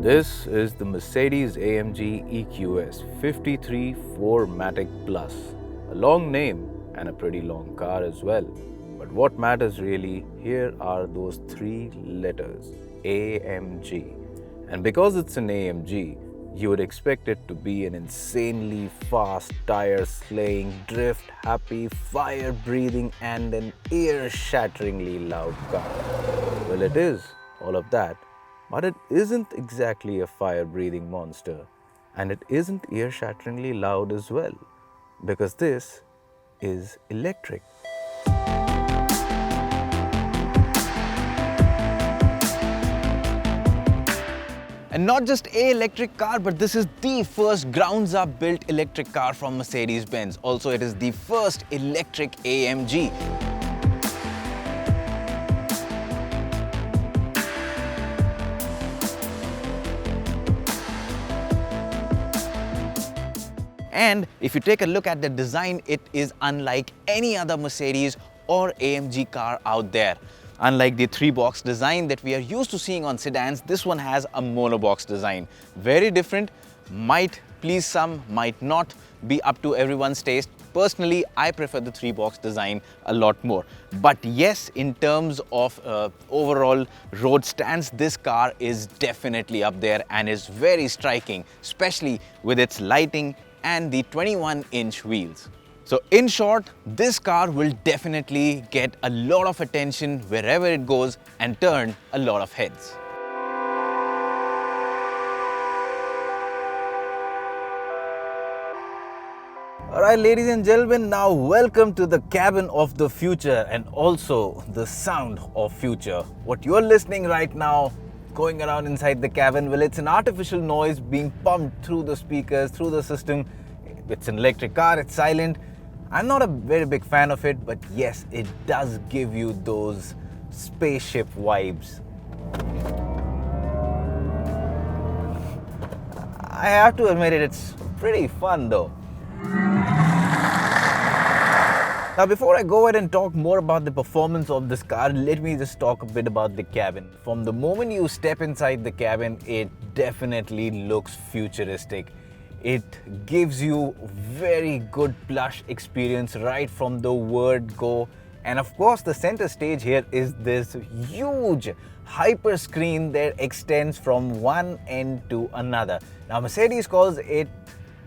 This is the Mercedes-AMG EQS 53 4MATIC Plus. A long name and a pretty long car as well. But what matters really, here are those three letters, AMG. And because it's an AMG, you would expect it to be an insanely fast, tire-slaying, drift-happy, fire-breathing and an ear-shatteringly loud car. Well, it is all of that. But it isn't exactly a fire-breathing monster, and it isn't ear-shatteringly loud as well, because this is electric. And not just an electric car, but this is the first grounds-up built electric car from Mercedes-Benz. Also, it is the first electric AMG. And if you take a look at the design, it is unlike any other Mercedes or AMG car out there. Unlike the three-box design that we are used to seeing on sedans, this one has a monobox design. Very different, might please some, might not, be up to everyone's taste. Personally, I prefer the three-box design a lot more. But yes, in terms of overall road stance, this car is definitely up there and is very striking, especially with its lighting and the 21-inch wheels. So in short, this car will definitely get a lot of attention wherever it goes and turn a lot of heads. Alright, ladies and gentlemen, now welcome to the cabin of the future and also the sound of future. What you're listening right now, going around inside the cabin, well, it's an artificial noise being pumped through the speakers, through the system. It's an electric car, it's silent. I'm not a very big fan of it, but yes, it does give you those spaceship vibes. I have to admit it's pretty fun though. Now, before I go ahead and talk more about the performance of this car, let me just talk a bit about the cabin. From the moment you step inside the cabin, it definitely looks futuristic. It gives you very good plush experience right from the word go. And of course, the center stage here is this huge hyper screen that extends from one end to another. Now, Mercedes calls it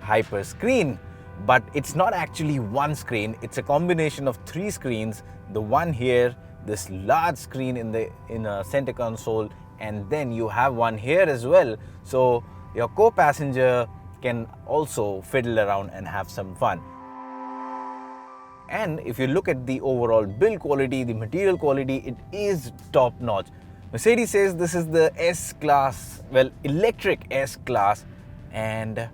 hyper screen, but it's not actually one screen. It's a combination of three screens. The one here, this large screen in the center console, and then you have one here as well. So your co-passenger can also fiddle around and have some fun. And if you look at the overall build quality, the material quality, it is top notch. Mercedes says this is the S-Class, well, electric S-Class, and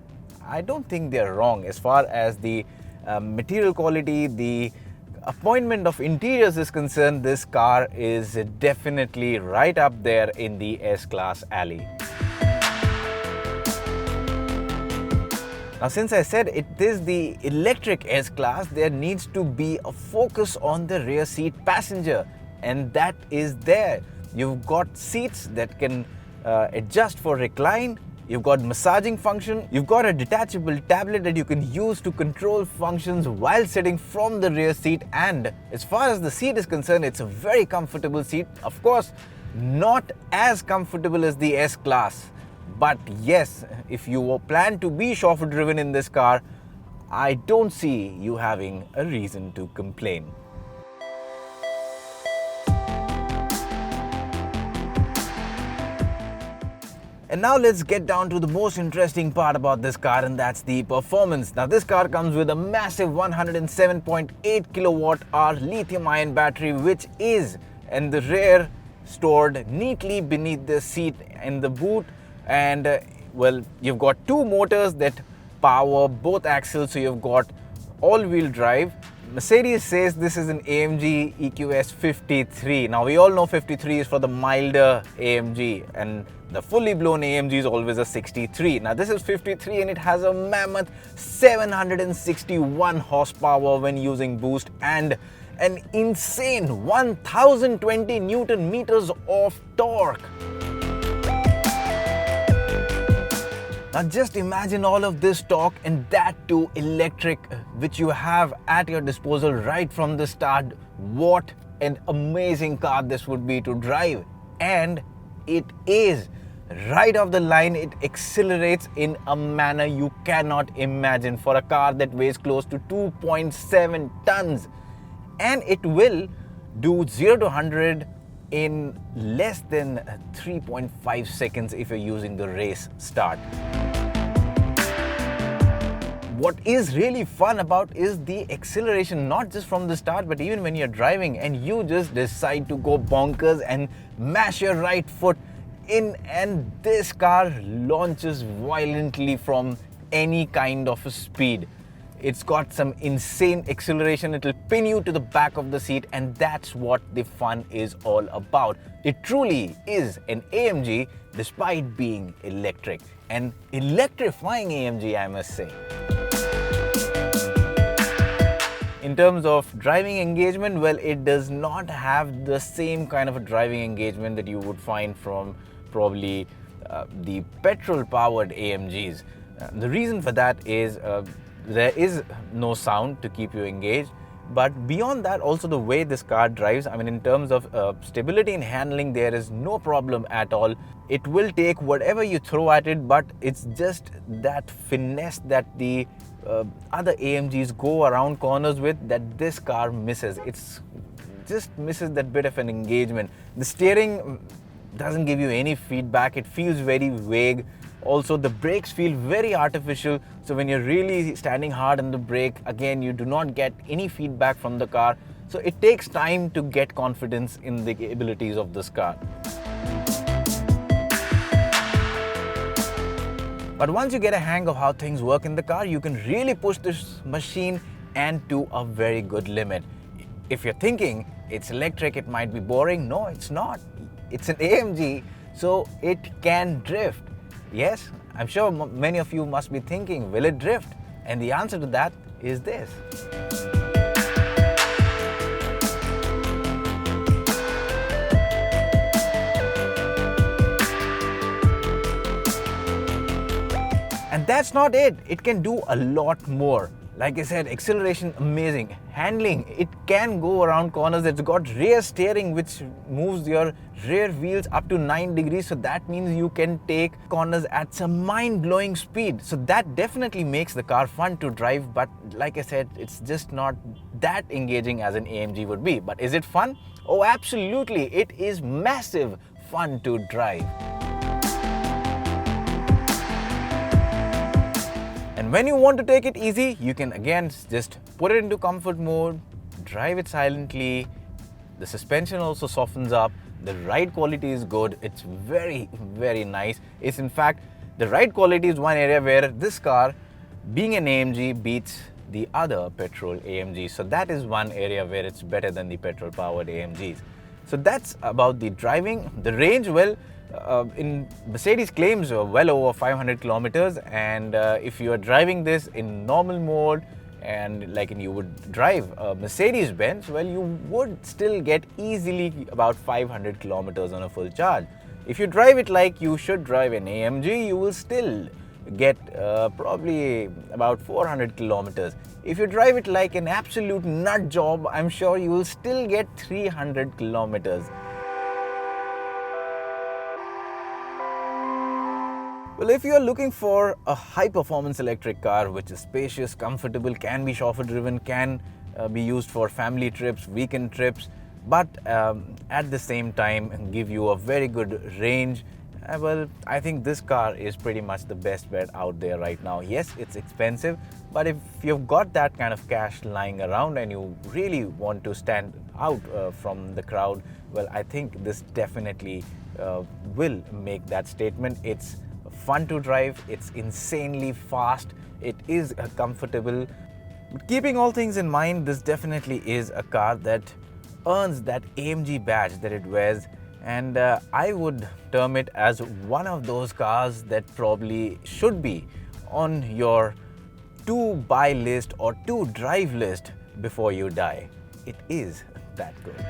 I don't think they're wrong as far as the material quality, the appointment of interiors is concerned. This car is definitely right up there in the S-Class alley. Now, since I said it is the electric S-Class, there needs to be a focus on the rear seat passenger, and that is there. You've got seats that can adjust for recline. You've got massaging function. You've got a detachable tablet that you can use to control functions while sitting from the rear seat. And as far as the seat is concerned, it's a very comfortable seat. Of course, not as comfortable as the S-Class. But yes, if you plan to be chauffeur driven in this car, I don't see you having a reason to complain. And now let's get down to the most interesting part about this car, and that's the performance. Now, this car comes with a massive 107.8 kilowatt hour lithium-ion battery, which is in the rear, stored neatly beneath the seat in the boot. And well, you've got two motors that power both axles, so you've got all-wheel drive. Mercedes says this is an AMG EQS 53. Now, we all know 53 is for the milder AMG, and the fully blown AMG is always a 63. Now, this is 53 and it has a mammoth 761 horsepower when using boost and an insane 1020 Newton meters of torque. Now just imagine all of this torque and that too electric, which you have at your disposal right from the start. What an amazing car this would be to drive. And it is. Right off the line, it accelerates in a manner you cannot imagine for a car that weighs close to 2.7 tons. And it will do 0 to 100 in less than 3.5 seconds if you're using the race start. What is really fun about is the acceleration, not just from the start, but even when you're driving and you just decide to go bonkers and mash your right foot in, and this car launches violently from any kind of a speed. It's got some insane acceleration. It'll pin you to the back of the seat, and that's what the fun is all about. It truly is an AMG despite being electric. An electrifying AMG, I must say. In terms of driving engagement, well, it does not have the same kind of a driving engagement that you would find from probably the petrol-powered AMGs. The reason for that is there is no sound to keep you engaged. But beyond that, also the way this car drives, I mean, in terms of stability and handling, there is no problem at all. It will take whatever you throw at it, but it's just that finesse that the other AMGs go around corners with that this car misses. It's just misses that bit of an engagement. The steering doesn't give you any feedback. It feels very vague. Also, the brakes feel very artificial. So when you're really standing hard on the brake, again, you do not get any feedback from the car. So it takes time to get confidence in the abilities of this car. But once you get a hang of how things work in the car, you can really push this machine and to a very good limit. If you're thinking it's electric, it might be boring. No, it's not. It's an AMG, so it can drift. Yes, I'm sure many of you must be thinking, will it drift? And the answer to that is this. And that's not it. It can do a lot more. Like I said, acceleration, amazing. Handling, it can go around corners. It's got rear steering, which moves your rear wheels up to 9 degrees. So that means you can take corners at some mind-blowing speed. So that definitely makes the car fun to drive. But like I said, it's just not that engaging as an AMG would be. But is it fun? Oh, absolutely. It is massive fun to drive. And when you want to take it easy, you can again just put it into comfort mode, drive it silently. The suspension also softens up. The ride quality is good. It's very, very nice. It's in fact, the ride quality is one area where this car, being an AMG, beats the other petrol AMGs. So that is one area where it's better than the petrol powered AMGs. So that's about the driving. The range, well, in Mercedes claims well over 500 kilometers, and if you are driving this in normal mode and like you would drive a Mercedes-Benz, well, you would still get easily about 500 kilometers on a full charge. If you drive it like you should drive an AMG, you will still get probably about 400 kilometers. If you drive it like an absolute nut job, I'm sure you will still get 300 kilometers. Well, if you are looking for a high-performance electric car which is spacious, comfortable, can be chauffeur-driven, can be used for family trips, weekend trips, but at the same time give you a very good range, well, I think this car is pretty much the best bet out there right now. Yes, it's expensive, but if you've got that kind of cash lying around and you really want to stand out from the crowd, well, I think this definitely will make that statement. It's fun to drive, it's insanely fast, it is comfortable. But keeping all things in mind, this definitely is a car that earns that AMG badge that it wears, and I would term it as one of those cars that probably should be on your to buy list or to drive list before you die. It is that good.